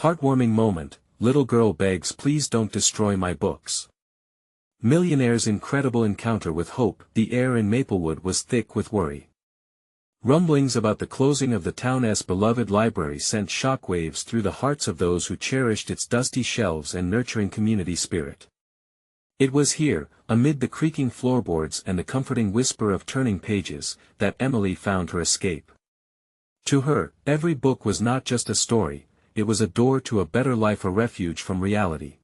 Heartwarming moment, little girl begs please don't destroy my books. Millionaire's incredible encounter with hope. The air in Maplewood was thick with worry. Rumblings about the closing of the town's beloved library sent shockwaves through the hearts of those who cherished its dusty shelves and nurturing community spirit. It was here, amid the creaking floorboards and the comforting whisper of turning pages, that Emily found her escape. To her, every book was not just a story, it was a door to a better life, a refuge from reality.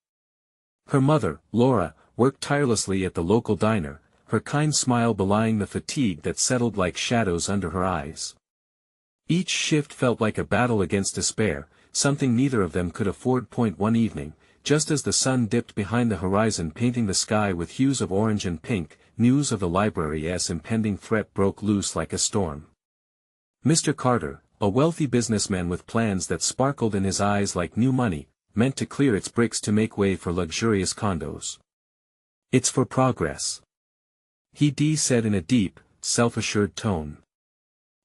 Her mother, Laura, worked tirelessly at the local diner, her kind smile belying the fatigue that settled like shadows under her eyes. Each shift felt like a battle against despair, something neither of them could afford. One evening, just as the sun dipped behind the horizon painting the sky with hues of orange and pink, news of the library's impending threat broke loose like a storm. Mr. Carter, a wealthy businessman with plans that sparkled in his eyes like new money, meant to clear its bricks to make way for luxurious condos. "It's for progress," he said in a deep, self-assured tone.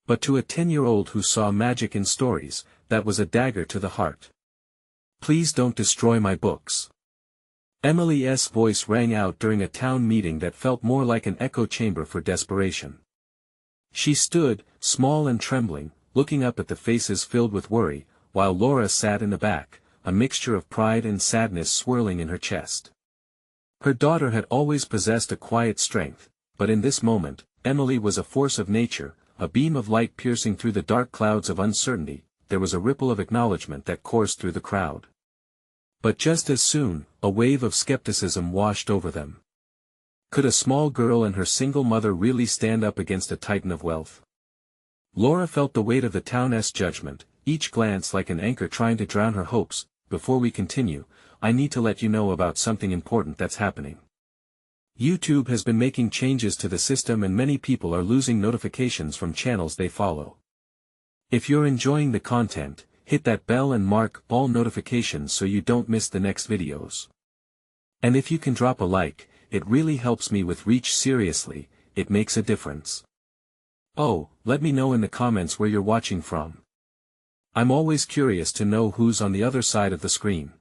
But to a 10-year-old who saw magic in stories, that was a dagger to the heart. "Please don't destroy my books." Emily's voice rang out during a town meeting that felt more like an echo chamber for desperation. She stood, small and trembling, looking up at the faces filled with worry, while Laura sat in the back, a mixture of pride and sadness swirling in her chest. Her daughter had always possessed a quiet strength, but in this moment, Emily was a force of nature, a beam of light piercing through the dark clouds of uncertainty. There was a ripple of acknowledgement that coursed through the crowd. But just as soon, a wave of skepticism washed over them. Could a small girl and her single mother really stand up against a titan of wealth? Laura felt the weight of the town's judgment, each glance like an anchor trying to drown her hopes. "Before we continue, I need to let you know about something important that's happening. YouTube has been making changes to the system and many people are losing notifications from channels they follow. If you're enjoying the content, hit that bell and mark all notifications so you don't miss the next videos. And if you can drop a like, it really helps me with reach. Seriously, it makes a difference. Oh, let me know in the comments where you're watching from. I'm always curious to know who's on the other side of the screen.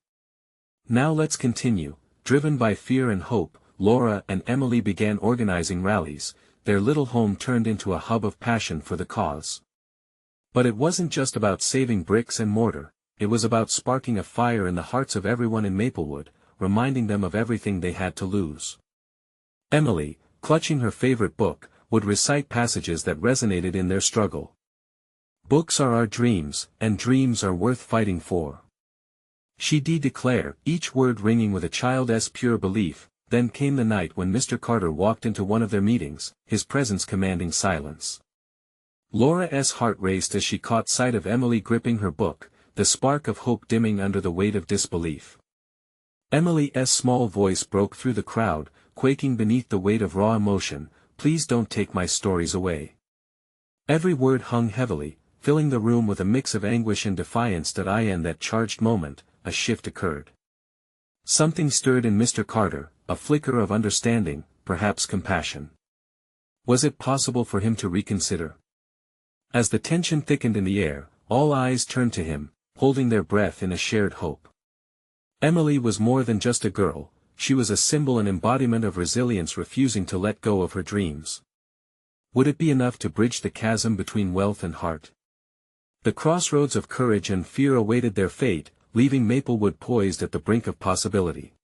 Now let's continue. Driven by fear and hope, Laura and Emily began organizing rallies. Their little home turned into a hub of passion for the cause. But it wasn't just about saving bricks and mortar, it was about sparking a fire in the hearts of everyone in Maplewood, reminding them of everything they had to lose. Emily, clutching her favorite book, would recite passages that resonated in their struggle. "Books are our dreams, and dreams are worth fighting for," she'd declare, each word ringing with a child's pure belief. Then came the night when Mr. Carter walked into one of their meetings, his presence commanding silence. Laura's heart raced as she caught sight of Emily gripping her book, the spark of hope dimming under the weight of disbelief. Emily's small voice broke through the crowd, quaking beneath the weight of raw emotion. "Please don't take my stories away." Every word hung heavily, filling the room with a mix of anguish and defiance. In that charged moment, a shift occurred. Something stirred in Mr. Carter, a flicker of understanding, perhaps compassion. Was it possible for him to reconsider? As the tension thickened in the air, all eyes turned to him, holding their breath in a shared hope. Emily was more than just a girl, she was a symbol and embodiment of resilience, refusing to let go of her dreams. Would it be enough to bridge the chasm between wealth and heart? The crossroads of courage and fear awaited their fate, leaving Maplewood poised at the brink of possibility.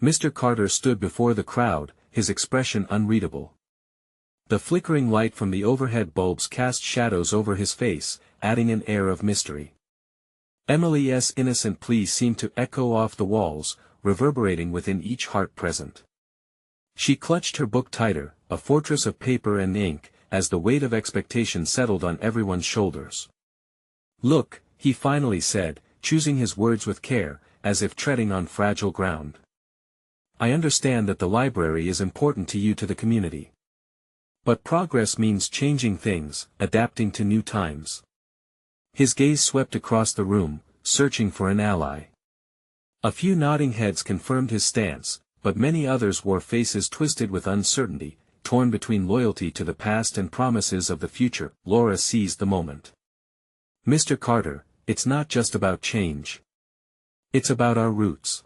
Mr. Carter stood before the crowd, his expression unreadable. The flickering light from the overhead bulbs cast shadows over his face, adding an air of mystery. Emily's innocent plea seemed to echo off the walls, reverberating within each heart present. She clutched her book tighter, a fortress of paper and ink, as the weight of expectation settled on everyone's shoulders. "Look," he finally said, choosing his words with care, as if treading on fragile ground. "I understand that the library is important to you, to the community. But progress means changing things, adapting to new times." His gaze swept across the room, searching for an ally. A few nodding heads confirmed his stance, but many others wore faces twisted with uncertainty, torn between loyalty to the past and promises of the future. Laura seized the moment. "Mr. Carter, it's not just about change. It's about our roots.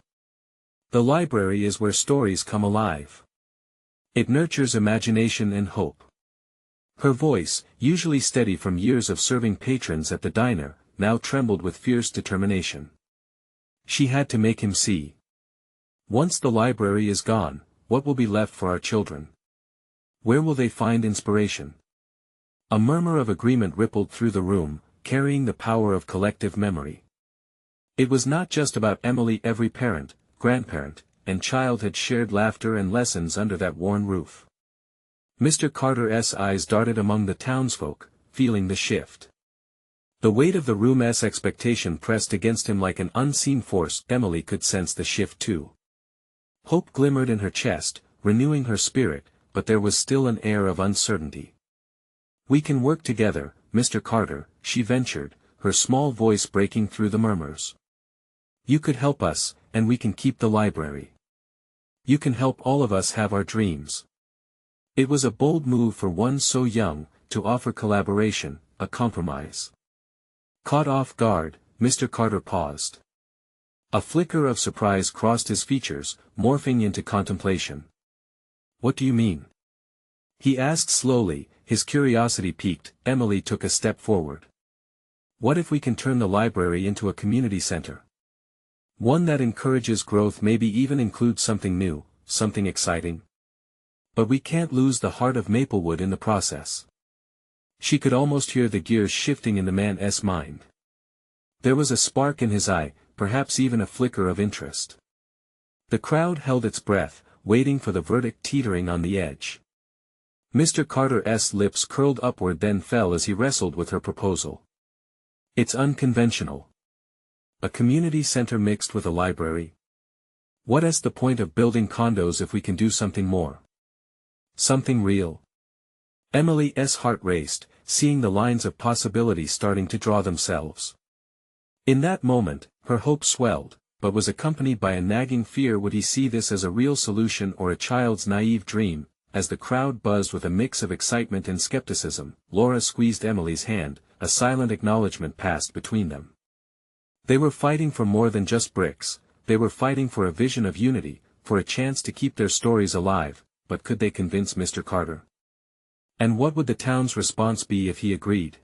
The library is where stories come alive. It nurtures imagination and hope. Her voice, usually steady from years of serving patrons at the diner, now trembled with fierce determination. She had to make him see. Once the library is gone, what will be left for our children? Where will they find inspiration? A murmur of agreement rippled through the room, carrying the power of collective memory. It was not just about Emily. Every parent, grandparent, and child had shared laughter and lessons under that worn roof. Mr. Carter's eyes darted among the townsfolk, feeling the shift. The weight of the room's expectation pressed against him like an unseen force. Emily could sense the shift too. Hope glimmered in her chest, renewing her spirit, but there was still an air of uncertainty. "We can work together, Mr. Carter," she ventured, her small voice breaking through the murmurs. "You could help us, and we can keep the library. You can help all of us have our dreams." It was a bold move for one so young, to offer collaboration, a compromise. Caught off guard, Mr. Carter paused. A flicker of surprise crossed his features, morphing into contemplation. "What do you mean?" he asked slowly, his curiosity piqued. Emily took a step forward. "What if we can turn the library into a community center? One that encourages growth, maybe even includes something new, something exciting? But we can't lose the heart of Maplewood in the process." She could almost hear the gears shifting in the man's mind. There was a spark in his eye, perhaps even a flicker of interest. The crowd held its breath, waiting for the verdict, teetering on the edge. Mr. Carter's lips curled upward then fell as he wrestled with her proposal. "It's unconventional. A community center mixed with a library? What's the point of building condos if we can do something more? Something real?" Emily's heart raced, seeing the lines of possibility starting to draw themselves. In that moment, her hope swelled, but was accompanied by a nagging fear. Would he see this as a real solution or a child's naive dream? As the crowd buzzed with a mix of excitement and skepticism, Laura squeezed Emily's hand, a silent acknowledgement passed between them. They were fighting for more than just bricks, they were fighting for a vision of unity, for a chance to keep their stories alive. But could they convince Mr. Carter? And what would the town's response be if he agreed?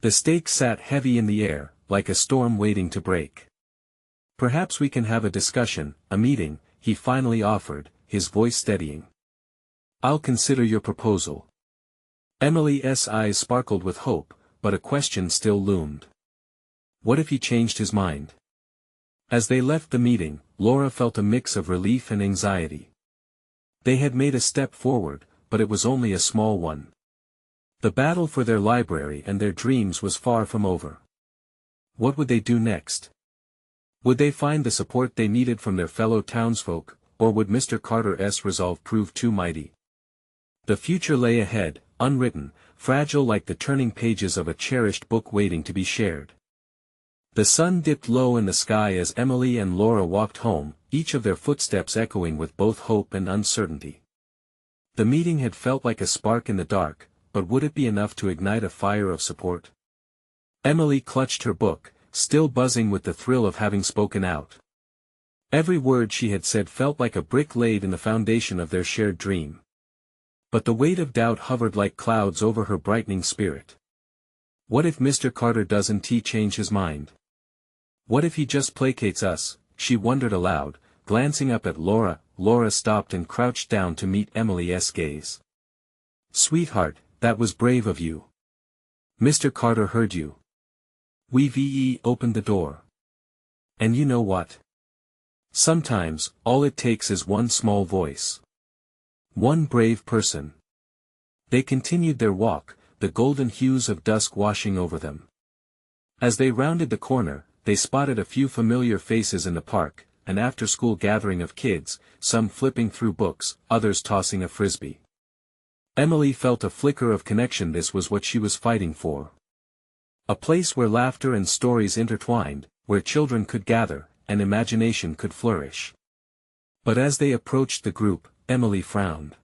The stakes sat heavy in the air, like a storm waiting to break. "Perhaps we can have a discussion, a meeting," he finally offered, his voice steadying. "I'll consider your proposal." Emily's eyes sparkled with hope, but a question still loomed. What if he changed his mind? As they left the meeting, Laura felt a mix of relief and anxiety. They had made a step forward, but it was only a small one. The battle for their library and their dreams was far from over. What would they do next? Would they find the support they needed from their fellow townsfolk, or would Mr. Carter's resolve prove too mighty? The future lay ahead, unwritten, fragile like the turning pages of a cherished book waiting to be shared. The sun dipped low in the sky as Emily and Laura walked home, each of their footsteps echoing with both hope and uncertainty. The meeting had felt like a spark in the dark, but would it be enough to ignite a fire of support? Emily clutched her book, still buzzing with the thrill of having spoken out. Every word she had said felt like a brick laid in the foundation of their shared dream. But the weight of doubt hovered like clouds over her brightening spirit. What if Mr. Carter doesn't change his mind? What if he just placates us? She wondered aloud, glancing up at Laura. Laura stopped and crouched down to meet Emily's gaze. "Sweetheart, that was brave of you. Mr. Carter heard you. We opened the door. And you know what? Sometimes, all it takes is one small voice. One brave person." They continued their walk, the golden hues of dusk washing over them. As they rounded the corner, they spotted a few familiar faces in the park, an after-school gathering of kids, some flipping through books, others tossing a frisbee. Emily felt a flicker of connection. This was what she was fighting for. A place where laughter and stories intertwined, where children could gather, and imagination could flourish. But as they approached the group, Emily frowned.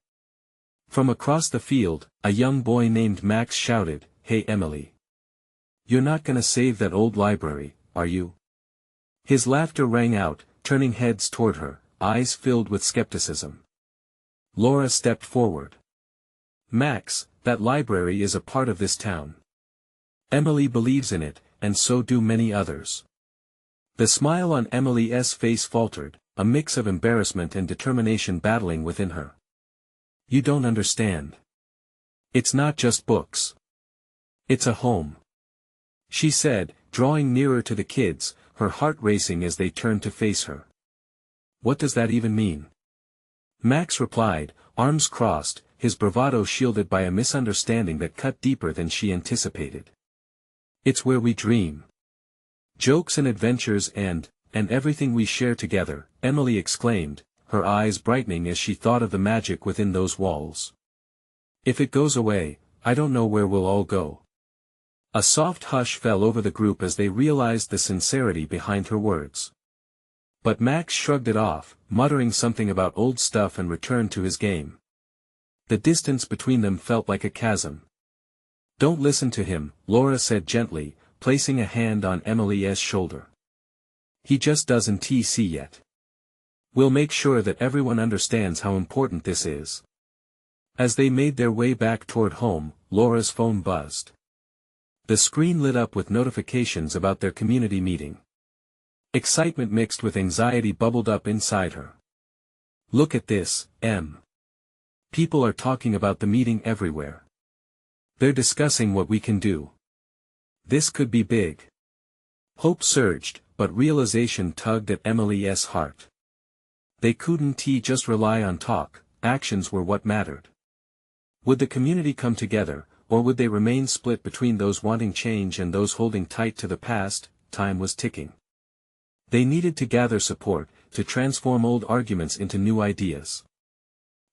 From across the field, a young boy named Max shouted, "Hey Emily! You're not gonna save that old library, are you?" His laughter rang out, turning heads toward her, eyes filled with skepticism. Laura stepped forward. Max, that library is a part of this town. Emily believes in it, and so do many others. The smile on Emily's face faltered, a mix of embarrassment and determination battling within her. You don't understand. It's not just books. It's a home. She said, drawing nearer to the kids, her heart racing as they turned to face her. What does that even mean? Max replied, arms crossed, his bravado shielded by a misunderstanding that cut deeper than she anticipated. It's where we dream. Jokes and adventures and everything we share together, Emily exclaimed, her eyes brightening as she thought of the magic within those walls. If it goes away, I don't know where we'll all go. A soft hush fell over the group as they realized the sincerity behind her words. But Max shrugged it off, muttering something about old stuff and returned to his game. The distance between them felt like a chasm. Don't listen to him, Laura said gently, placing a hand on Emily's shoulder. He just doesn't see yet. We'll make sure that everyone understands how important this is. As they made their way back toward home, Laura's phone buzzed. The screen lit up with notifications about their community meeting. Excitement mixed with anxiety bubbled up inside her. Look at this, Em. People are talking about the meeting everywhere. They're discussing what we can do. This could be big. Hope surged, but realization tugged at Emily's heart. They couldn't just rely on talk, actions were what mattered. Would the community come together, or would they remain split between those wanting change and those holding tight to the past? Time was ticking. They needed to gather support, to transform old arguments into new ideas.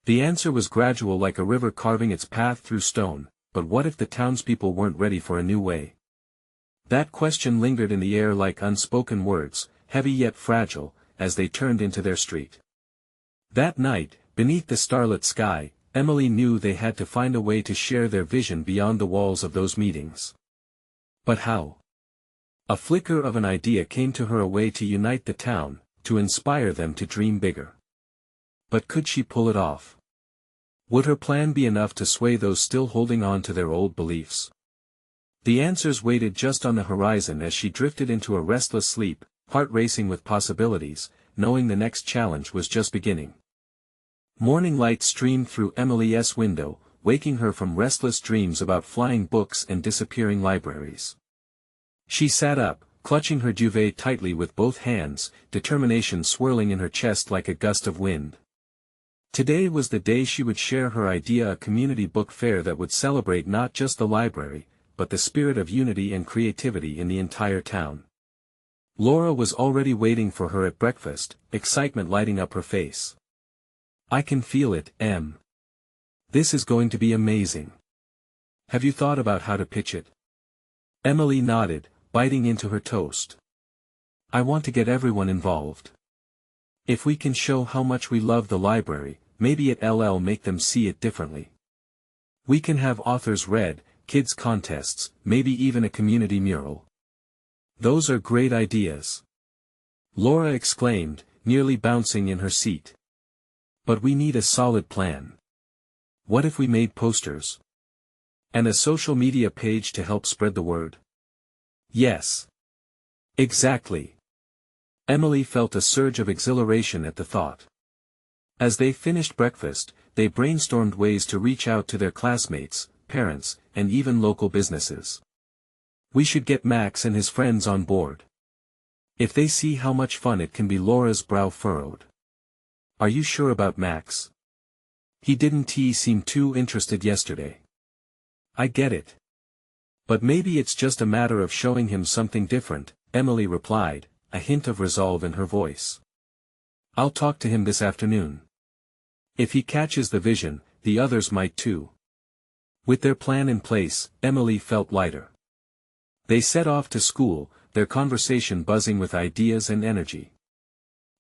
The answer was gradual, like a river carving its path through stone, but what if the townspeople weren't ready for a new way? That question lingered in the air like unspoken words, heavy yet fragile, as they turned into their street. That night, beneath the starlit sky, Emily knew they had to find a way to share their vision beyond the walls of those meetings. But how? A flicker of an idea came to her, a way to unite the town, to inspire them to dream bigger. But could she pull it off? Would her plan be enough to sway those still holding on to their old beliefs? The answers waited just on the horizon as she drifted into a restless sleep, heart racing with possibilities, knowing the next challenge was just beginning. Morning light streamed through Emily's window, waking her from restless dreams about flying books and disappearing libraries. She sat up, clutching her duvet tightly with both hands, determination swirling in her chest like a gust of wind. Today was the day she would share her idea, a community book fair that would celebrate not just the library, but the spirit of unity and creativity in the entire town. Laura was already waiting for her at breakfast, excitement lighting up her face. I can feel it, Em. This is going to be amazing. Have you thought about how to pitch it? Emily nodded, biting into her toast. I want to get everyone involved. If we can show how much we love the library, maybe it'll make them see it differently. We can have authors read, kids contests, maybe even a community mural. Those are great ideas. Laura exclaimed, nearly bouncing in her seat. But we need a solid plan. What if we made posters? And a social media page to help spread the word? Yes. Exactly. Emily felt a surge of exhilaration at the thought. As they finished breakfast, they brainstormed ways to reach out to their classmates, parents, and even local businesses. We should get Max and his friends on board. If they see how much fun it can be, Laura's brow furrowed. Are you sure about Max? He didn't seem too interested yesterday. I get it. But maybe it's just a matter of showing him something different, Emily replied, a hint of resolve in her voice. I'll talk to him this afternoon. If he catches the vision, the others might too. With their plan in place, Emily felt lighter. They set off to school, their conversation buzzing with ideas and energy.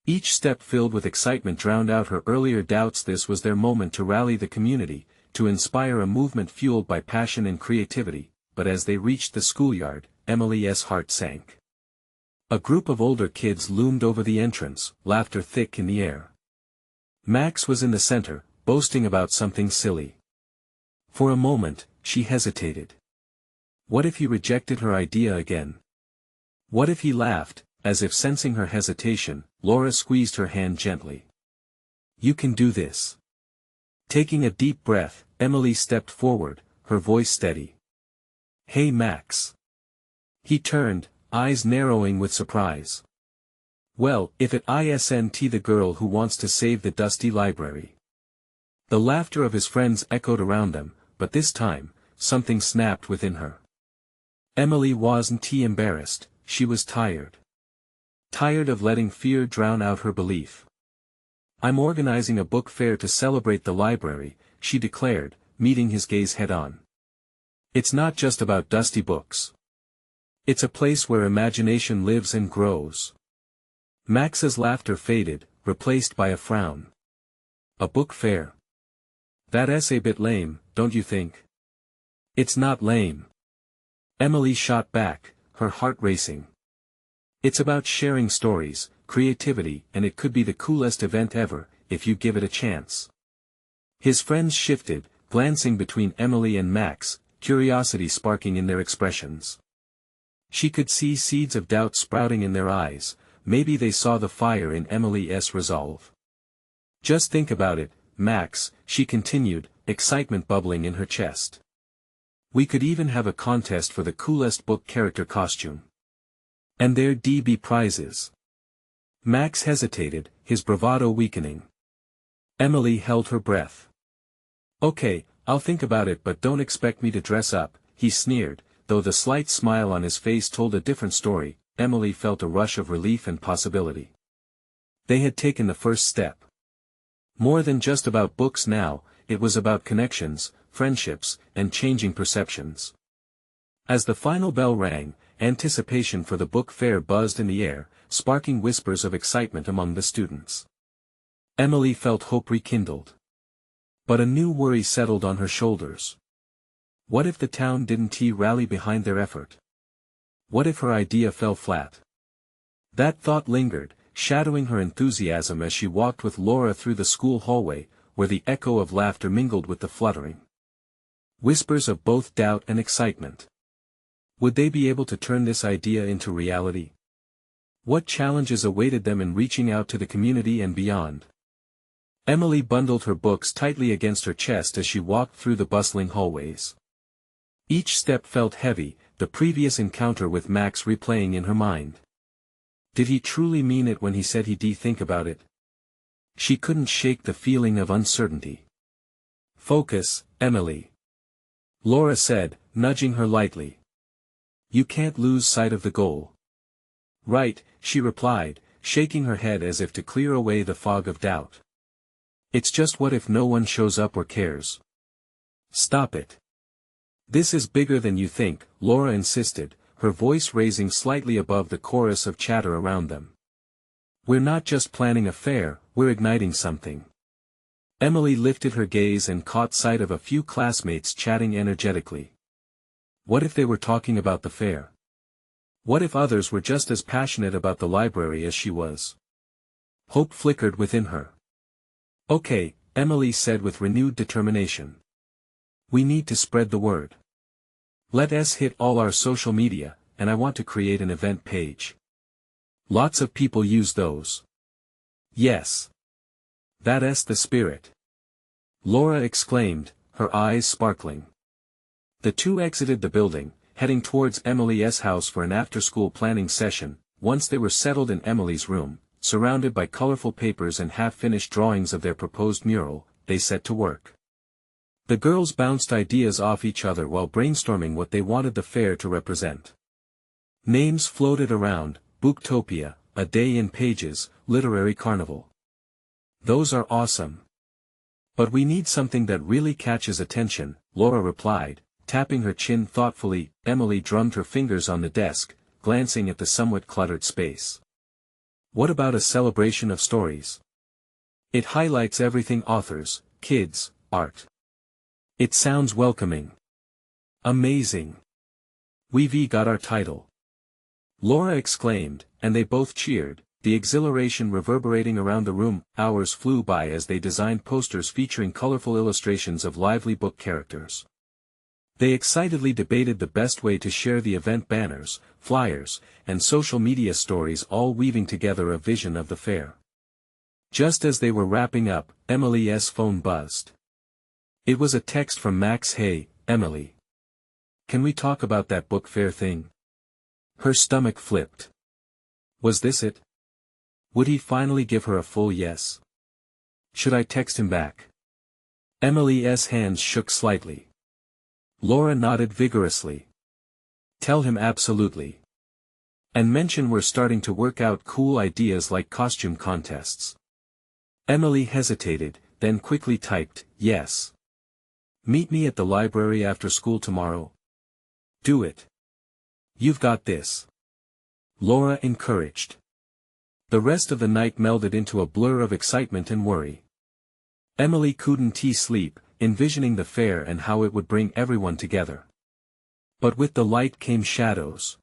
Each step filled with excitement drowned out her earlier doubts. This was their moment to rally the community, to inspire a movement fueled by passion and creativity, but as they reached the schoolyard, Emily's heart sank. A group of older kids loomed over the entrance, laughter thick in the air. Max was in the center, boasting about something silly. For a moment, she hesitated. What if he rejected her idea again? What if he laughed? As if sensing her hesitation, Laura squeezed her hand gently. You can do this. Taking a deep breath, Emily stepped forward, her voice steady. Hey Max. He turned, eyes narrowing with surprise. Well, if it isn't the girl who wants to save the dusty library. The laughter of his friends echoed around them, but this time, something snapped within her. Emily wasn't embarrassed, she was tired. Tired of letting fear drown out her belief. I'm organizing a book fair to celebrate the library, she declared, meeting his gaze head-on. It's not just about dusty books. It's a place where imagination lives and grows. Max's laughter faded, replaced by a frown. A book fair. That's a bit lame, don't you think? It's not lame. Emily shot back, her heart racing. It's about sharing stories, creativity, and it could be the coolest event ever, if you give it a chance. His friends shifted, glancing between Emily and Max, curiosity sparking in their expressions. She could see seeds of doubt sprouting in their eyes, maybe they saw the fire in Emily's resolve. Just think about it, Max, she continued, excitement bubbling in her chest. We could even have a contest for the coolest book character costume. And there'd be prizes. Max hesitated, his bravado weakening. Emily held her breath. Okay, I'll think about it, but don't expect me to dress up, he sneered, though the slight smile on his face told a different story. Emily felt a rush of relief and possibility. They had taken the first step. More than just about books now, it was about connections, friendships, and changing perceptions. As the final bell rang, anticipation for the book fair buzzed in the air, sparking whispers of excitement among the students. Emily felt hope rekindled. But a new worry settled on her shoulders. What if the town didn't rally behind their effort? What if her idea fell flat? That thought lingered, shadowing her enthusiasm as she walked with Laura through the school hallway, where the echo of laughter mingled with the fluttering whispers of both doubt and excitement. Would they be able to turn this idea into reality? What challenges awaited them in reaching out to the community and beyond? Emily bundled her books tightly against her chest as she walked through the bustling hallways. Each step felt heavy, the previous encounter with Max replaying in her mind. Did he truly mean it when he said he'd think about it? She couldn't shake the feeling of uncertainty. Focus, Emily. Laura said, nudging her lightly. You can't lose sight of the goal. Right, she replied, shaking her head as if to clear away the fog of doubt. It's just what if no one shows up or cares? Stop it. This is bigger than you think, Laura insisted, her voice raising slightly above the chorus of chatter around them. We're not just planning a fair, we're igniting something. Emily lifted her gaze and caught sight of a few classmates chatting energetically. What if they were talking about the fair? What if others were just as passionate about the library as she was? Hope flickered within her. Okay, Emily said with renewed determination. We need to spread the word. Let's hit all our social media, and I want to create an event page. Lots of people use those. Yes. That's the spirit. Laura exclaimed, her eyes sparkling. The two exited the building, heading towards Emily's house for an after-school planning session. Once they were settled in Emily's room, surrounded by colorful papers and half-finished drawings of their proposed mural, they set to work. The girls bounced ideas off each other while brainstorming what they wanted the fair to represent. Names floated around: Booktopia, A Day in Pages, Literary Carnival. Those are awesome. But we need something that really catches attention, Laura replied, tapping her chin thoughtfully. Emily drummed her fingers on the desk, glancing at the somewhat cluttered space. What about a celebration of stories? It highlights everything: authors, kids, art. It sounds welcoming. Amazing. We've got our title. Laura exclaimed, and they both cheered, the exhilaration reverberating around the room. Hours flew by as they designed posters featuring colorful illustrations of lively book characters. They excitedly debated the best way to share the event: banners, flyers, and social media stories, all weaving together a vision of the fair. Just as they were wrapping up, Emily's phone buzzed. It was a text from Max. "Hey, Emily. Can we talk about that book fair thing?" Her stomach flipped. Was this it? Would he finally give her a full yes? Should I text him back? Emily's hands shook slightly. Laura nodded vigorously. Tell him absolutely. And mention we're starting to work out cool ideas like costume contests. Emily hesitated, then quickly typed, yes. Meet me at the library after school tomorrow. Do it. You've got this. Laura encouraged. The rest of the night melded into a blur of excitement and worry. Emily couldn't sleep, envisioning the fair and how it would bring everyone together. But with the light came shadows.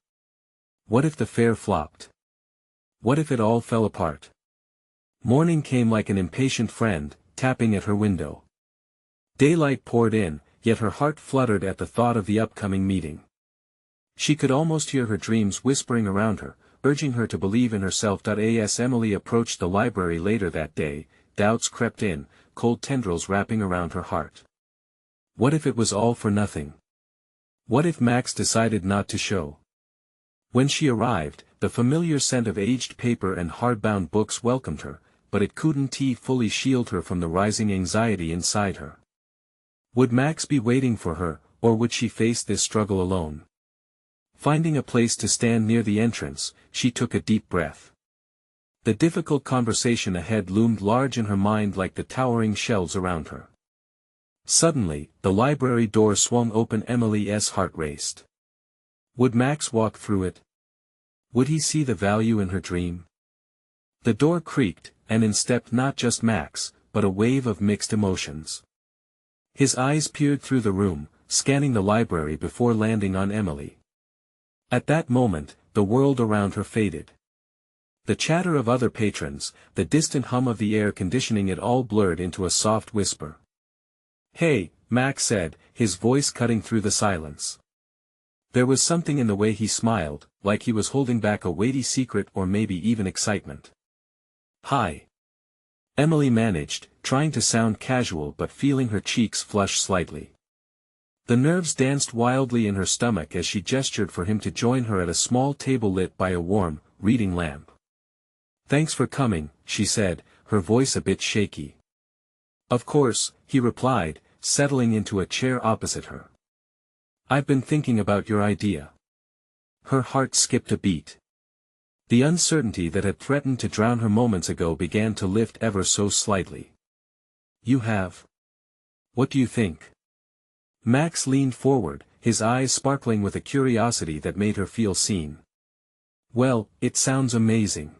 What if the fair flopped? What if it all fell apart? Morning came like an impatient friend, tapping at her window. Daylight poured in, yet her heart fluttered at the thought of the upcoming meeting. She could almost hear her dreams whispering around her, urging her to believe in herself. As Emily approached the library later that day, doubts crept in, cold tendrils wrapping around her heart. What if it was all for nothing? What if Max decided not to show? When she arrived, the familiar scent of aged paper and hardbound books welcomed her, but it couldn't fully shield her from the rising anxiety inside her. Would Max be waiting for her, or would she face this struggle alone? Finding a place to stand near the entrance, she took a deep breath. The difficult conversation ahead loomed large in her mind like the towering shelves around her. Suddenly, the library door swung open. Emily's heart raced. Would Max walk through it? Would he see the value in her dream? The door creaked, and in stepped not just Max, but a wave of mixed emotions. His eyes peered through the room, scanning the library before landing on Emily. At that moment, the world around her faded. The chatter of other patrons, the distant hum of the air conditioning, it all blurred into a soft whisper. Hey, Max said, his voice cutting through the silence. There was something in the way he smiled, like he was holding back a weighty secret or maybe even excitement. Hi. Emily managed, trying to sound casual but feeling her cheeks flush slightly. The nerves danced wildly in her stomach as she gestured for him to join her at a small table lit by a warm, reading lamp. Thanks for coming, she said, her voice a bit shaky. Of course, he replied, settling into a chair opposite her. I've been thinking about your idea. Her heart skipped a beat. The uncertainty that had threatened to drown her moments ago began to lift ever so slightly. You have? What do you think? Max leaned forward, his eyes sparkling with a curiosity that made her feel seen. Well, it sounds amazing.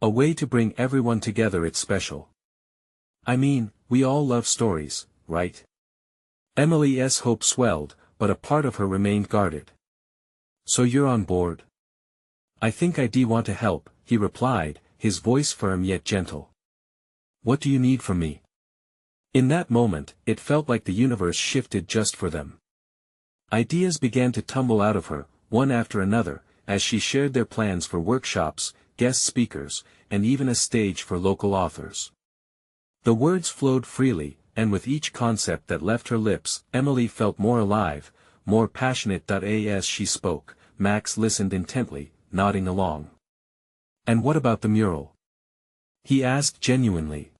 A way to bring everyone together. It's special. I mean, we all love stories, right? Emily's hope swelled, but a part of her remained guarded. So you're on board? I think I do want to help, he replied, his voice firm yet gentle. What do you need from me? In that moment, it felt like the universe shifted just for them. Ideas began to tumble out of her, one after another, as she shared their plans for workshops, guest speakers, and even a stage for local authors. The words flowed freely, and with each concept that left her lips, Emily felt more alive, more passionate. As she spoke, Max listened intently, nodding along. And what about the mural? He asked genuinely.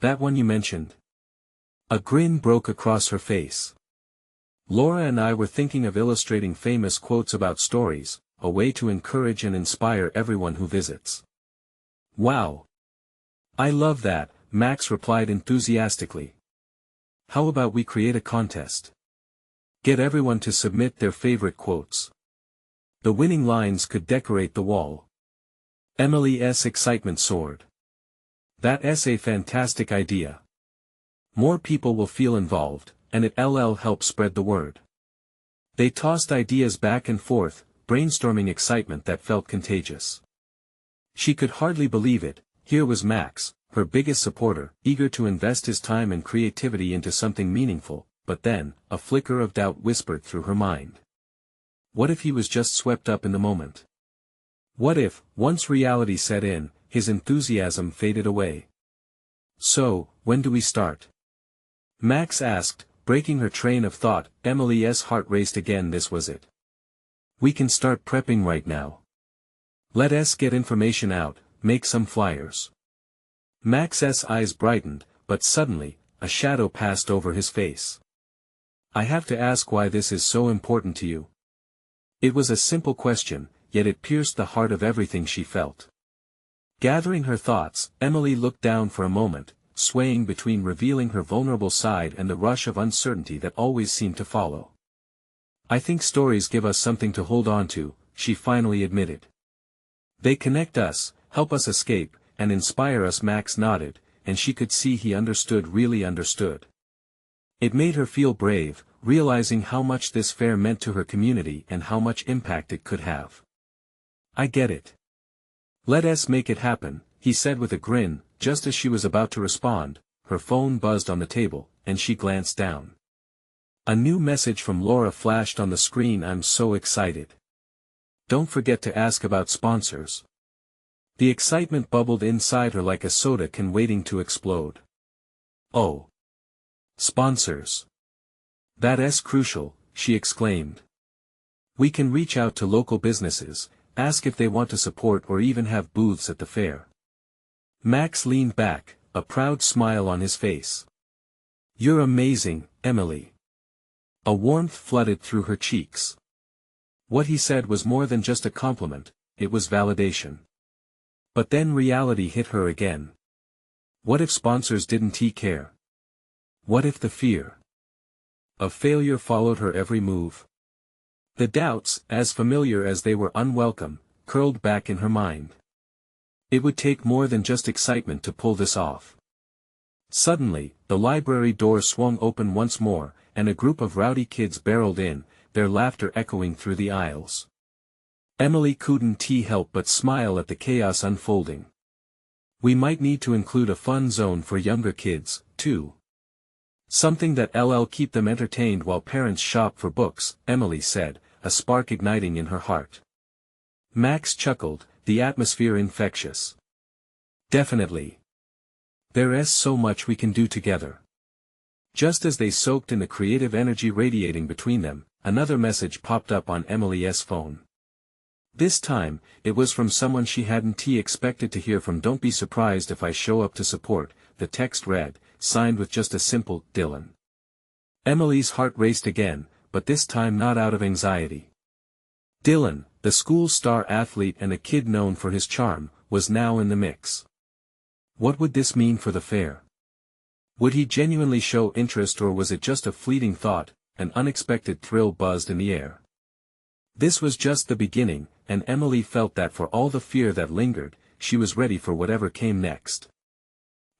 That one you mentioned? A grin broke across her face. Laura and I were thinking of illustrating famous quotes about stories, a way to encourage and inspire everyone who visits. Wow! I love that, Max replied enthusiastically. How about we create a contest? Get everyone to submit their favorite quotes. The winning lines could decorate the wall. Emily's excitement soared. That's a fantastic idea. More people will feel involved, and it'll help spread the word. They tossed ideas back and forth, brainstorming excitement that felt contagious. She could hardly believe it. Here was Max, her biggest supporter, eager to invest his time and creativity into something meaningful, but then, a flicker of doubt whispered through her mind. What if he was just swept up in the moment? What if, once reality set in, his enthusiasm faded away? So, when do we start? Max asked, breaking her train of thought. Emily's heart raced again. This was it. We can start prepping right now. Let us get information out, make some flyers. Max's eyes brightened, but suddenly, a shadow passed over his face. I have to ask why this is so important to you. It was a simple question, yet it pierced the heart of everything she felt. Gathering her thoughts, Emily looked down for a moment, swaying between revealing her vulnerable side and the rush of uncertainty that always seemed to follow. I think stories give us something to hold on to, she finally admitted. They connect us, help us escape, and inspire us. Max nodded, and she could see he understood, really understood. It made her feel brave, realizing how much this fair meant to her community and how much impact it could have. I get it. Let us make it happen, he said with a grin. Just as she was about to respond, her phone buzzed on the table, and she glanced down. A new message from Laura flashed on the screen. I'm so excited. Don't forget to ask about sponsors. The excitement bubbled inside her like a soda can waiting to explode. Oh. Sponsors. That's crucial, she exclaimed. We can reach out to local businesses, ask if they want to support or even have booths at the fair. Max leaned back, a proud smile on his face. You're amazing, Emily. A warmth flooded through her cheeks. What he said was more than just a compliment, it was validation. But then reality hit her again. What if sponsors didn't care? What if the fear of failure followed her every move? The doubts, as familiar as they were unwelcome, curled back in her mind. It would take more than just excitement to pull this off. Suddenly, the library door swung open once more, and a group of rowdy kids barreled in, their laughter echoing through the aisles. Emily couldn't help but smile at the chaos unfolding. We might need to include a fun zone for younger kids, too. Something that'll keep them entertained while parents shop for books, Emily said, a spark igniting in her heart. Max chuckled, the atmosphere infectious. Definitely. There's so much we can do together. Just as they soaked in the creative energy radiating between them, another message popped up on Emily's phone. This time, it was from someone she hadn't expected to hear from. Don't be surprised if I show up to support, the text read, signed with just a simple, Dylan. Emily's heart raced again, but this time not out of anxiety. Dylan, the school's star athlete and a kid known for his charm, was now in the mix. What would this mean for the fair? Would he genuinely show interest, or was it just a fleeting thought? An unexpected thrill buzzed in the air. This was just the beginning, and Emily felt that for all the fear that lingered, she was ready for whatever came next.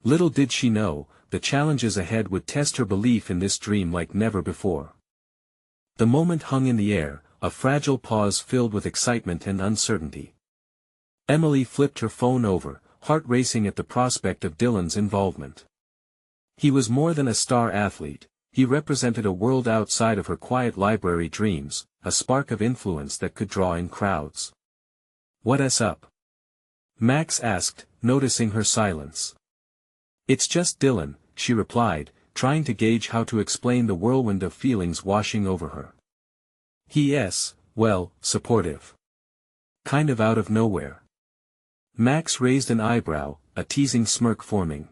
Little did she know, the challenges ahead would test her belief in this dream like never before. The moment hung in the air, a fragile pause filled with excitement and uncertainty. Emily flipped her phone over, heart racing at the prospect of Dylan's involvement. He was more than a star athlete, he represented a world outside of her quiet library dreams, a spark of influence that could draw in crowds. What's up? Max asked, noticing her silence. It's just Dylan, she replied, trying to gauge how to explain the whirlwind of feelings washing over her. He's, well, supportive. Kind of out of nowhere. Max raised an eyebrow, a teasing smirk forming.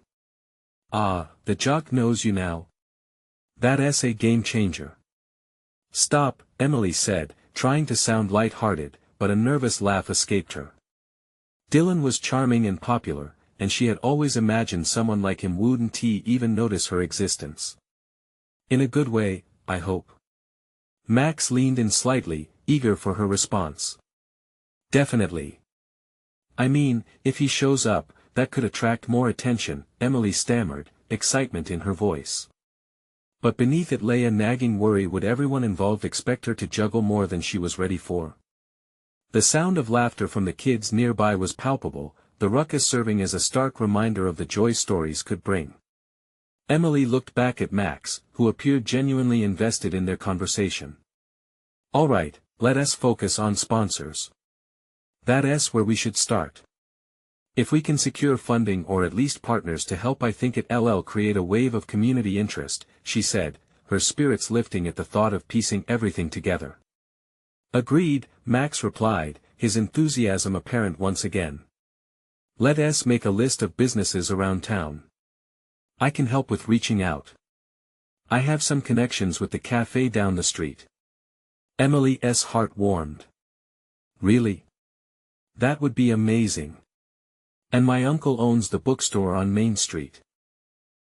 Ah, the jock knows you now. That's a game changer. Stop, Emily said, trying to sound light-hearted, but a nervous laugh escaped her. Dylan was charming and popular, and she had always imagined someone like him wouldn't even notice her existence. In a good way, I hope. Max leaned in slightly, eager for her response. Definitely. I mean, if he shows up, that could attract more attention, Emily stammered, excitement in her voice. But beneath it lay a nagging worry: would everyone involved expect her to juggle more than she was ready for? The sound of laughter from the kids nearby was palpable, the ruckus serving as a stark reminder of the joy stories could bring. Emily looked back at Max, who appeared genuinely invested in their conversation. "All right, let us focus on sponsors. That's where we should start. If we can secure funding or at least partners to help, I think it'll create a wave of community interest," she said, her spirits lifting at the thought of piecing everything together. "Agreed," Max replied, his enthusiasm apparent once again. "Let us make a list of businesses around town. I can help with reaching out. I have some connections with the cafe down the street." Emily's heart warmed. "Really? That would be amazing. And my uncle owns the bookstore on Main Street.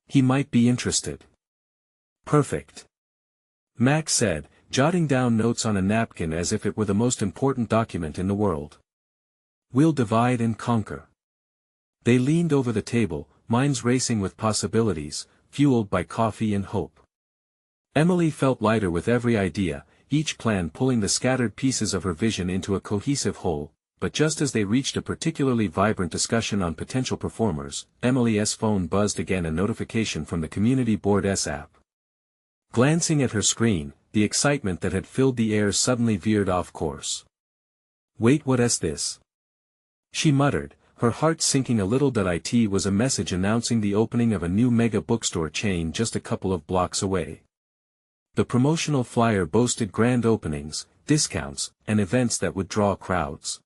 He might be interested." "Perfect," Max said, jotting down notes on a napkin as if it were the most important document in the world. "We'll divide and conquer." They leaned over the table, minds racing with possibilities, fueled by coffee and hope. Emily felt lighter with every idea, each plan pulling the scattered pieces of her vision into a cohesive whole. But just as they reached a particularly vibrant discussion on potential performers, Emily's phone buzzed again, a notification from the community board's app. Glancing at her screen, the excitement that had filled the air suddenly veered off course. "Wait, what's this?" she muttered, her heart sinking a little. It was a message announcing the opening of a new mega bookstore chain just a couple of blocks away. The promotional flyer boasted grand openings, discounts, and events that would draw crowds.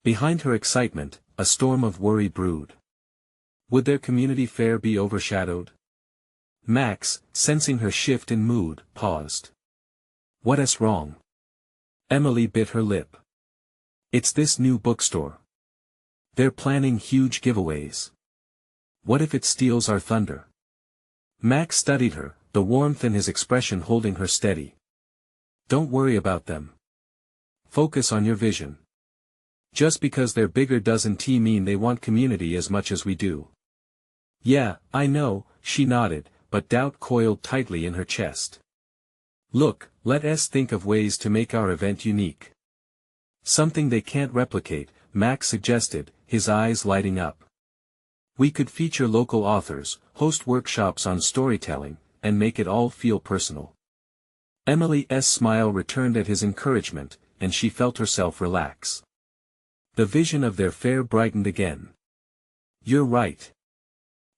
Behind her excitement, a storm of worry brewed. Would their community fair be overshadowed? Max, sensing her shift in mood, paused. "What's wrong?" Emily bit her lip. "It's this new bookstore. They're planning huge giveaways. What if it steals our thunder?" Max studied her, the warmth in his expression holding her steady. "Don't worry about them. Focus on your vision. Just because they're bigger doesn't mean they want community as much as we do." "Yeah, I know," she nodded, but doubt coiled tightly in her chest. "Look, let us think of ways to make our event unique. Something they can't replicate," Max suggested, his eyes lighting up. "We could feature local authors, host workshops on storytelling, and make it all feel personal." Emily's smile returned at his encouragement, and she felt herself relax. The vision of their fair brightened again. "You're right.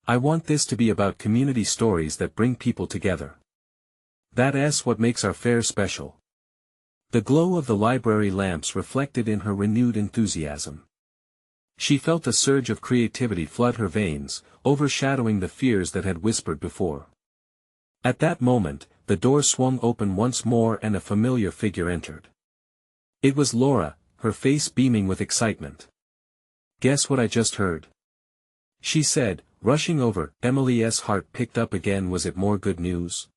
I want this to be about community stories that bring people together. That's what makes our fair special." The glow of the library lamps reflected in her renewed enthusiasm. She felt a surge of creativity flood her veins, overshadowing the fears that had whispered before. At that moment, the door swung open once more and a familiar figure entered. It was Laura, her face beaming with excitement. "Guess what I just heard?" she said, rushing over. Emily's heart picked up again. Was it more good news?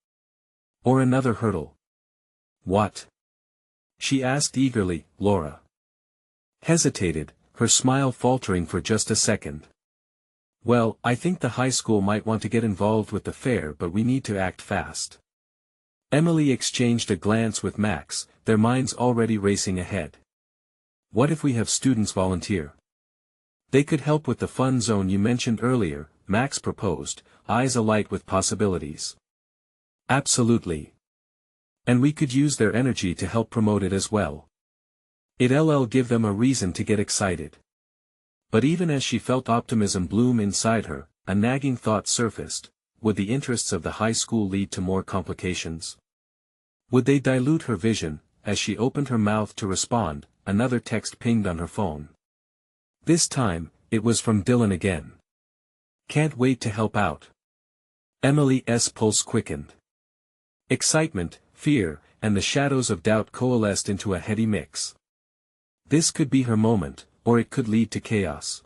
Or another hurdle? "What?" she asked eagerly. Laura hesitated, her smile faltering for just a second. "Well, I think the high school might want to get involved with the fair, but we need to act fast." Emily exchanged a glance with Max, their minds already racing ahead. "What if we have students volunteer? They could help with the fun zone you mentioned earlier," Max proposed, eyes alight with possibilities. "Absolutely. And we could use their energy to help promote it as well. It'll give them a reason to get excited." But even as she felt optimism bloom inside her, a nagging thought surfaced: would the interests of the high school lead to more complications? Would they dilute her vision? As she opened her mouth to respond, another text pinged on her phone. This time, it was from Dylan again. "Can't wait to help out." Emily's pulse quickened. Excitement, fear, and the shadows of doubt coalesced into a heady mix. This could be her moment, or it could lead to chaos.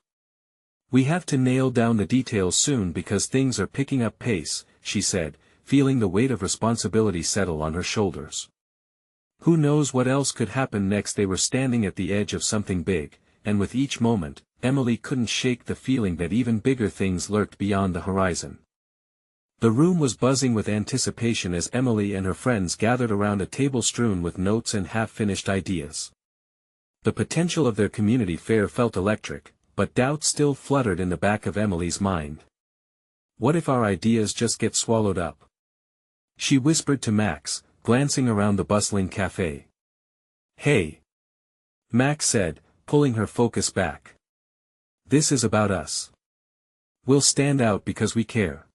"We have to nail down the details soon because things are picking up pace," she said, feeling the weight of responsibility settle on her shoulders. Who knows what else could happen next? They were standing at the edge of something big, and with each moment, Emily couldn't shake the feeling that even bigger things lurked beyond the horizon. The room was buzzing with anticipation as Emily and her friends gathered around a table strewn with notes and half-finished ideas. The potential of their community fair felt electric, but doubt still fluttered in the back of Emily's mind. What if our ideas just get swallowed up? She whispered to Max, glancing around the bustling cafe. Hey! Max said, pulling her focus back. This is about us. We'll stand out because we care.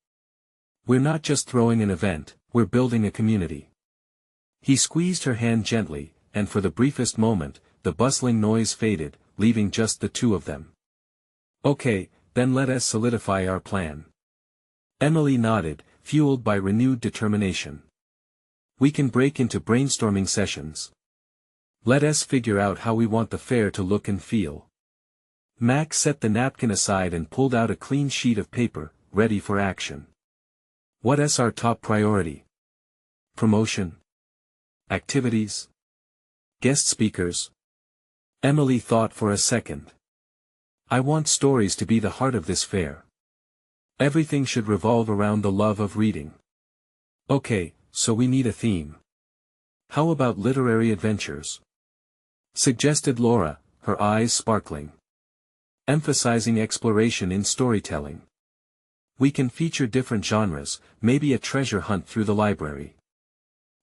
We're not just throwing an event, we're building a community. He squeezed her hand gently, and for the briefest moment, the bustling noise faded, leaving just the two of them. Okay, then let us solidify our plan. Emily nodded, fueled by renewed determination. We can break into brainstorming sessions. Let us figure out how we want the fair to look and feel. Max set the napkin aside and pulled out a clean sheet of paper, ready for action. What's our top priority? Promotion? Activities? Guest speakers? Emily thought for a second. I want stories to be the heart of this fair. Everything should revolve around the love of reading. Okay, so we need a theme. How about literary adventures? Suggested Laura, her eyes sparkling. Emphasizing exploration in storytelling. We can feature different genres, maybe a treasure hunt through the library.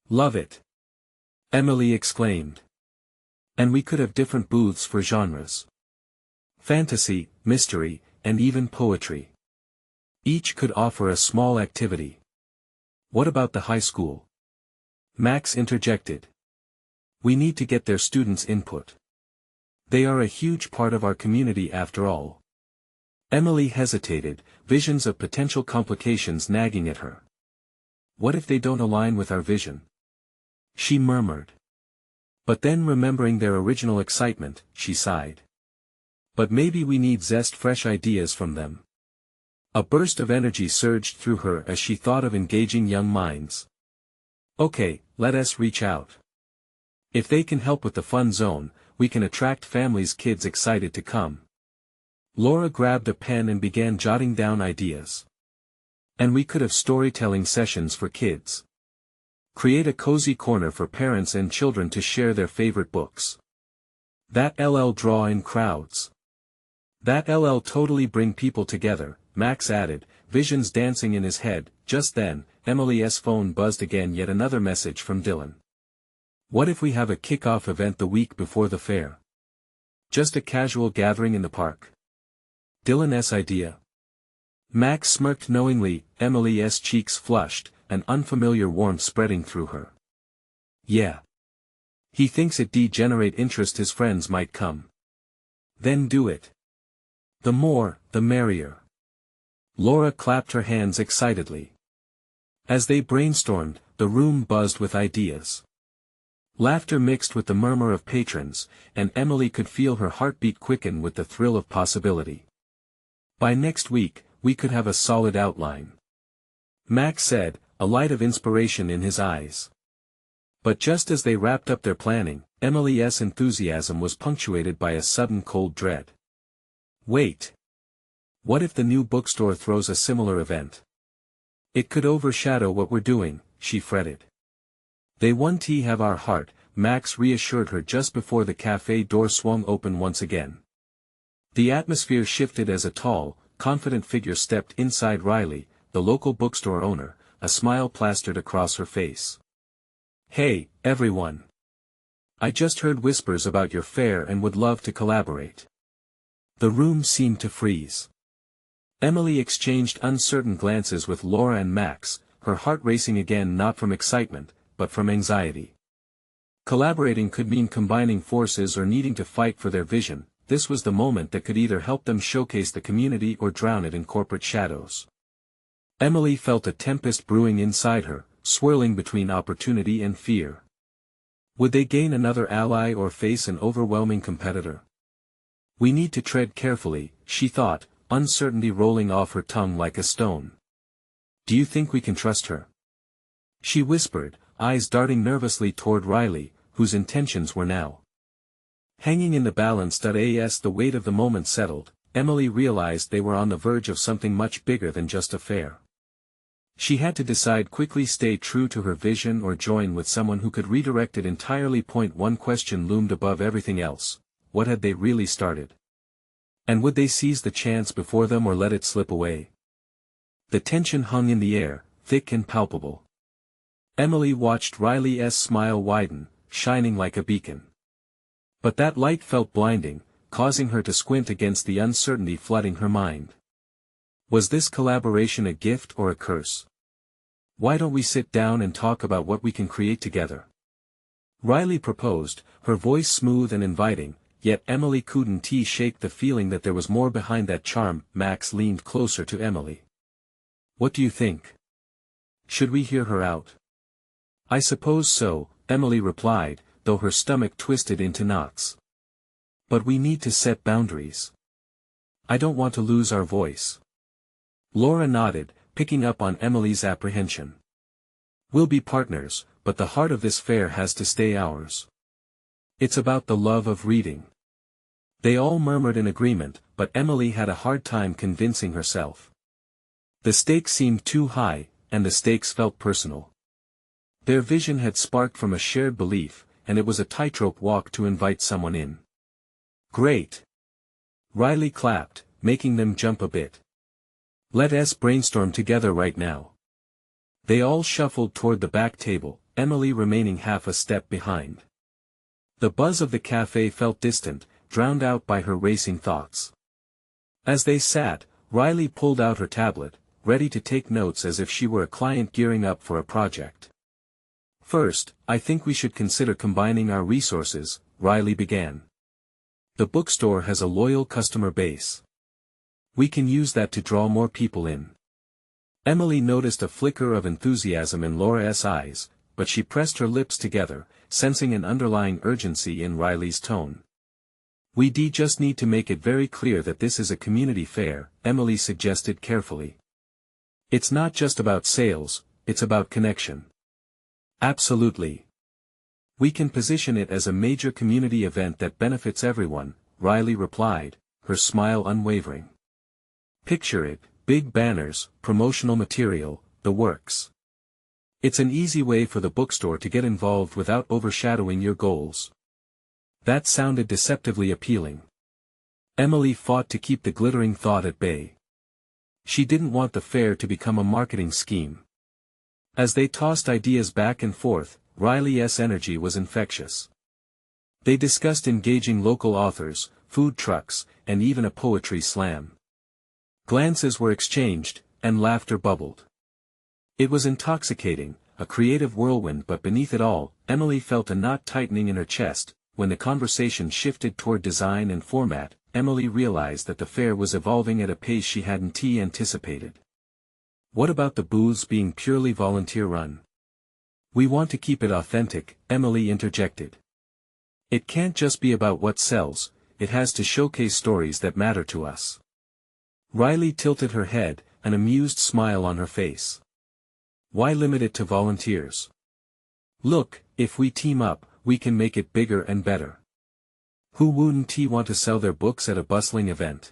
Love it! Emily exclaimed. And we could have different booths for genres. Fantasy, mystery, and even poetry. Each could offer a small activity. What about the high school? Max interjected. We need to get their students' input. They are a huge part of our community after all. Emily hesitated, visions of potential complications nagging at her. What if they don't align with our vision? She murmured. But then remembering their original excitement, she sighed. But maybe we need fresh ideas from them. A burst of energy surged through her as she thought of engaging young minds. Okay, let us reach out. If they can help with the fun zone, we can attract families' kids excited to come. Laura grabbed a pen and began jotting down ideas. And we could have storytelling sessions for kids. Create a cozy corner for parents and children to share their favorite books. That'll draw in crowds. That'll totally bring people together, Max added, visions dancing in his head. Just then, Emily's phone buzzed again, yet another message from Dylan. What if we have a kickoff event the week before the fair? Just a casual gathering in the park. Dylan's idea. Max smirked knowingly, Emily's cheeks flushed, an unfamiliar warmth spreading through her. Yeah. He thinks it'd generate interest, his friends might come. Then do it. The more, the merrier. Laura clapped her hands excitedly. As they brainstormed, the room buzzed with ideas. Laughter mixed with the murmur of patrons, and Emily could feel her heartbeat quicken with the thrill of possibility. By next week, we could have a solid outline. Max said, a light of inspiration in his eyes. But just as they wrapped up their planning, Emily's enthusiasm was punctuated by a sudden cold dread. Wait. What if the new bookstore throws a similar event? It could overshadow what we're doing, she fretted. They won't have our heart, Max reassured her just before the cafe door swung open once again. The atmosphere shifted as a tall, confident figure stepped inside. Riley, the local bookstore owner, a smile plastered across her face. Hey, everyone. I just heard whispers about your fair and would love to collaborate. The room seemed to freeze. Emily exchanged uncertain glances with Laura and Max, her heart racing again, not from excitement, but from anxiety. Collaborating could mean combining forces or needing to fight for their vision. This was the moment that could either help them showcase the community or drown it in corporate shadows. Emily felt a tempest brewing inside her, swirling between opportunity and fear. Would they gain another ally or face an overwhelming competitor? We need to tread carefully, she thought, uncertainty rolling off her tongue like a stone. Do you think we can trust her? She whispered, eyes darting nervously toward Riley, whose intentions were now hanging in the balance. As the weight of the moment settled, Emily realized they were on the verge of something much bigger than just a fair. She had to decide quickly: stay true to her vision or join with someone who could redirect it entirely. One question loomed above everything else: what had they really started? And would they seize the chance before them or let it slip away? The tension hung in the air, thick and palpable. Emily watched Riley's smile widen, shining like a beacon. But that light felt blinding, causing her to squint against the uncertainty flooding her mind. Was this collaboration a gift or a curse? Why don't we sit down and talk about what we can create together? Riley proposed, her voice smooth and inviting, yet Emily couldn't shake the feeling that there was more behind that charm. Max leaned closer to Emily. What do you think? Should we hear her out? I suppose so, Emily replied, though her stomach twisted into knots. But we need to set boundaries. I don't want to lose our voice. Laura nodded, picking up on Emily's apprehension. We'll be partners, but the heart of this fair has to stay ours. It's about the love of reading. They all murmured in agreement, but Emily had a hard time convincing herself. The stakes seemed too high, and the stakes felt personal. Their vision had sparked from a shared belief, and it was a tightrope walk to invite someone in. Great! Riley clapped, making them jump a bit. Let us brainstorm together right now. They all shuffled toward the back table, Emily remaining half a step behind. The buzz of the cafe felt distant, drowned out by her racing thoughts. As they sat, Riley pulled out her tablet, ready to take notes as if she were a client gearing up for a project. First, I think we should consider combining our resources, Riley began. The bookstore has a loyal customer base. We can use that to draw more people in. Emily noticed a flicker of enthusiasm in Laura's eyes, but she pressed her lips together, sensing an underlying urgency in Riley's tone. We just need to make it very clear that this is a community fair, Emily suggested carefully. It's not just about sales, it's about connection. Absolutely. We can position it as a major community event that benefits everyone, Riley replied, her smile unwavering. Picture it, big banners, promotional material, the works. It's an easy way for the bookstore to get involved without overshadowing your goals. That sounded deceptively appealing. Emily fought to keep the glittering thought at bay. She didn't want the fair to become a marketing scheme. As they tossed ideas back and forth, Riley's energy was infectious. They discussed engaging local authors, food trucks, and even a poetry slam. Glances were exchanged, and laughter bubbled. It was intoxicating, a creative whirlwind, but beneath it all, Emily felt a knot tightening in her chest. When the conversation shifted toward design and format, Emily realized that the fair was evolving at a pace she hadn't anticipated. What about the booths being purely volunteer-run? We want to keep it authentic, Emily interjected. It can't just be about what sells, it has to showcase stories that matter to us. Riley tilted her head, an amused smile on her face. Why limit it to volunteers? Look, if we team up, we can make it bigger and better. Who wouldn't want to sell their books at a bustling event?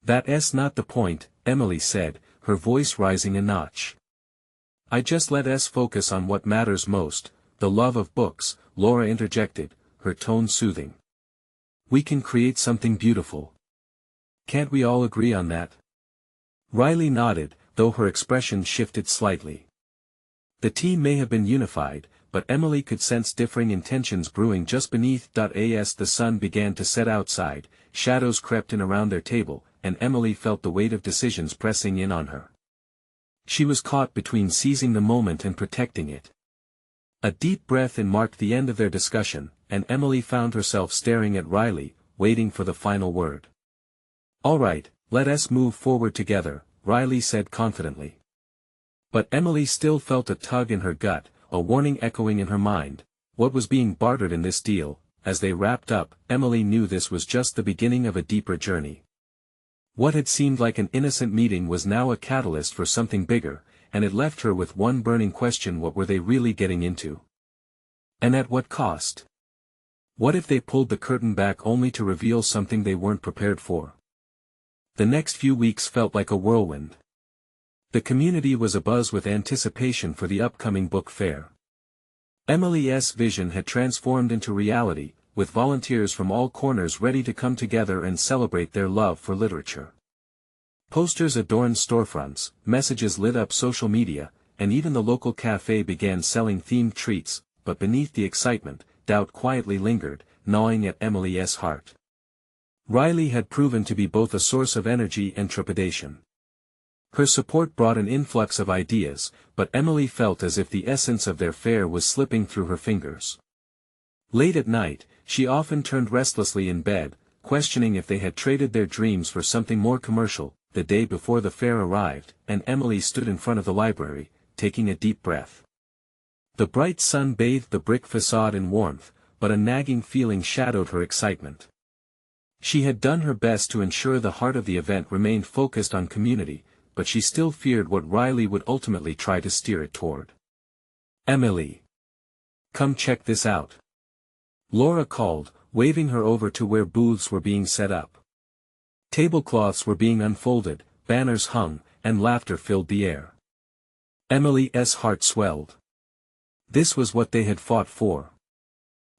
That's not the point, Emily said, her voice rising a notch. I just let us focus on what matters most, the love of books, Laura interjected, her tone soothing. We can create something beautiful. Can't we all agree on that? Riley nodded, though her expression shifted slightly. The team may have been unified, but Emily could sense differing intentions brewing just beneath. As the sun began to set outside, shadows crept in around their table, and Emily felt the weight of decisions pressing in on her. She was caught between seizing the moment and protecting it. A deep breath marked the end of their discussion, and Emily found herself staring at Riley, waiting for the final word. All right, let us move forward together, Riley said confidently. But Emily still felt a tug in her gut, a warning echoing in her mind. What was being bartered in this deal? As they wrapped up, Emily knew this was just the beginning of a deeper journey. What had seemed like an innocent meeting was now a catalyst for something bigger, and it left her with one burning question: what were they really getting into? And at what cost? What if they pulled the curtain back only to reveal something they weren't prepared for? The next few weeks felt like a whirlwind. The community was abuzz with anticipation for the upcoming book fair. Emily's vision had transformed into reality, with volunteers from all corners ready to come together and celebrate their love for literature. Posters adorned storefronts, messages lit up social media, and even the local cafe began selling themed treats, but beneath the excitement, doubt quietly lingered, gnawing at Emily's heart. Riley had proven to be both a source of energy and trepidation. Her support brought an influx of ideas, but Emily felt as if the essence of their fair was slipping through her fingers. Late at night, she often turned restlessly in bed, questioning if they had traded their dreams for something more commercial. The day before the fair arrived, and Emily stood in front of the library, taking a deep breath. The bright sun bathed the brick facade in warmth, but a nagging feeling shadowed her excitement. She had done her best to ensure the heart of the event remained focused on community, but she still feared what Riley would ultimately try to steer it toward. "Emily! Come check this out!" Laura called, waving her over to where booths were being set up. Tablecloths were being unfolded, banners hung, and laughter filled the air. Emily's heart swelled. This was what they had fought for.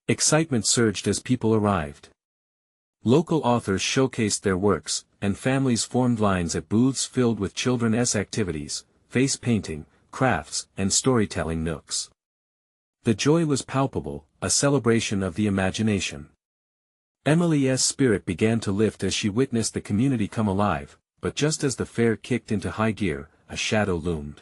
Excitement surged as people arrived. Local authors showcased their works, and families formed lines at booths filled with children's activities, face painting, crafts, and storytelling nooks. The joy was palpable, a celebration of the imagination. Emily's spirit began to lift as she witnessed the community come alive, but just as the fair kicked into high gear, a shadow loomed.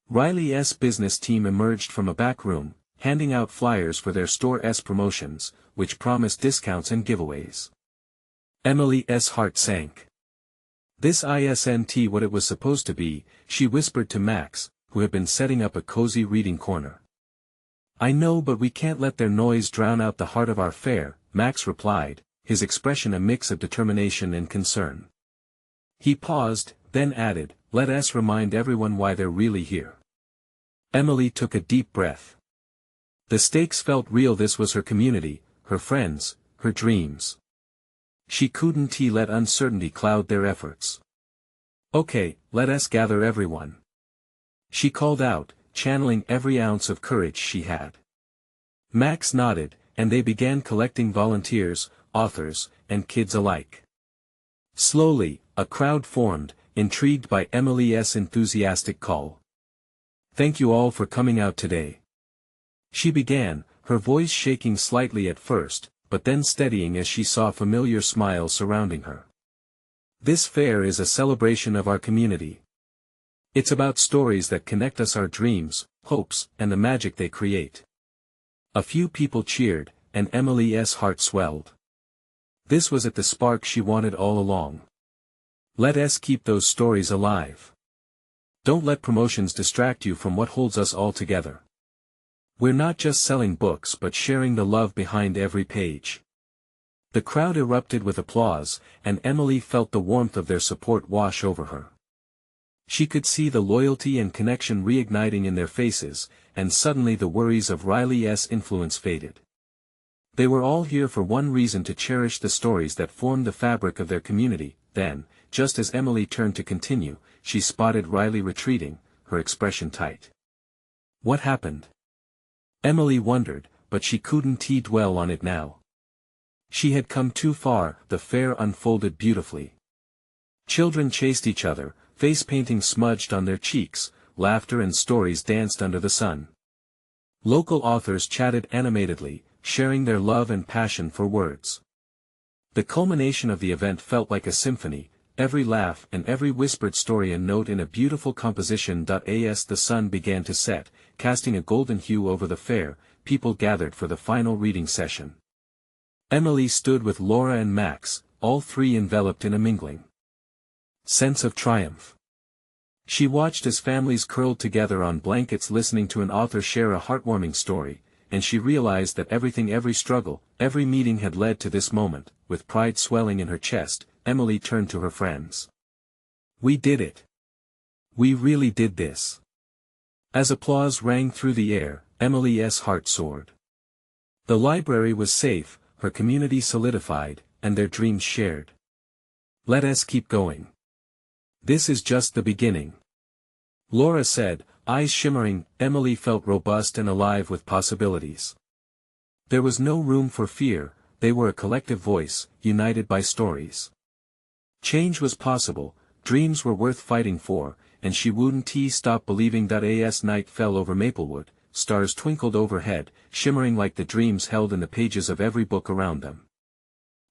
Riley's business team emerged from a back room, handing out flyers for their store's promotions, which promised discounts and giveaways. Emily's heart sank. This isn't what it was supposed to be, she whispered to Max, who had been setting up a cozy reading corner. "I know, but we can't let their noise drown out the heart of our fair," Max replied, his expression a mix of determination and concern. He paused, then added, "Let us remind everyone why they're really here." Emily took a deep breath. The stakes felt real. This was her community, her friends, her dreams. She couldn't let uncertainty cloud their efforts. "Okay, let us gather everyone," she called out, channeling every ounce of courage she had. Max nodded, and they began collecting volunteers, authors, and kids alike. Slowly, a crowd formed, intrigued by Emily's enthusiastic call. "Thank you all for coming out today," she began, her voice shaking slightly at first, but then steadying as she saw familiar smiles surrounding her. "This fair is a celebration of our community. It's about stories that connect us, our dreams, hopes, and the magic they create." A few people cheered, and Emily's heart swelled. This was the spark she wanted all along. Let us keep those stories alive. Don't let promotions distract you from what holds us all together. We're not just selling books but sharing the love behind every page. The crowd erupted with applause, and Emily felt the warmth of their support wash over her. She could see the loyalty and connection reigniting in their faces, and suddenly the worries of Riley's influence faded. They were all here for one reason: to cherish the stories that formed the fabric of their community. Then, just as Emily turned to continue, she spotted Riley retreating, her expression tight. What happened? Emily wondered, but she couldn't dwell on it now. She had come too far. The fair unfolded beautifully. Children chased each other, face painting smudged on their cheeks, laughter and stories danced under the sun. Local authors chatted animatedly, sharing their love and passion for words. The culmination of the event felt like a symphony, every laugh and every whispered story a note in a beautiful composition. As the sun began to set, casting a golden hue over the fair, people gathered for the final reading session. Emily stood with Laura and Max, all three enveloped in a mingling sense of triumph. She watched as families curled together on blankets listening to an author share a heartwarming story, and she realized that every struggle, every meeting had led to this moment. With pride swelling in her chest, Emily turned to her friends. "We did it. We really did this." As applause rang through the air, Emily's heart soared. The library was safe, her community solidified, and their dreams shared. Let us keep going. This is just the beginning. Laura said, eyes shimmering. Emily felt robust and alive with possibilities. There was no room for fear, they were a collective voice, united by stories. Change was possible, dreams were worth fighting for, and she wouldn't stop believing that as night fell over Maplewood, stars twinkled overhead, shimmering like the dreams held in the pages of every book around them.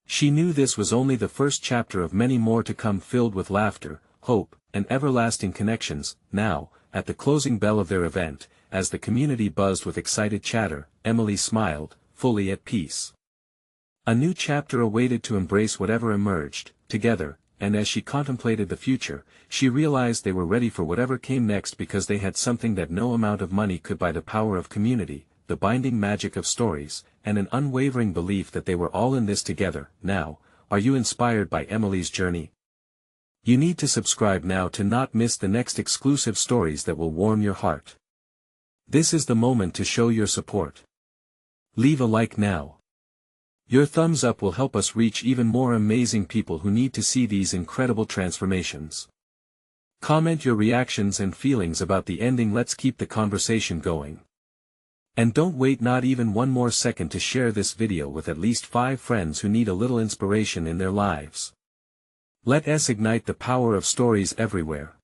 She knew this was only the first chapter of many more to come, filled with laughter, hope, and everlasting connections. Now, at the closing bell of their event, as the community buzzed with excited chatter, Emily smiled, fully at peace. A new chapter awaited to embrace whatever emerged, together, and as she contemplated the future, she realized they were ready for whatever came next because they had something that no amount of money could buy: the power of community, the binding magic of stories, and an unwavering belief that they were all in this together. Now, are you inspired by Emily's journey? You need to subscribe now to not miss the next exclusive stories that will warm your heart. This is the moment to show your support. Leave a like now. Your thumbs up will help us reach even more amazing people who need to see these incredible transformations. Comment your reactions and feelings about the ending. Let's keep the conversation going. And don't wait not even one more second to share this video with at least 5 friends who need a little inspiration in their lives. Let us ignite the power of stories everywhere.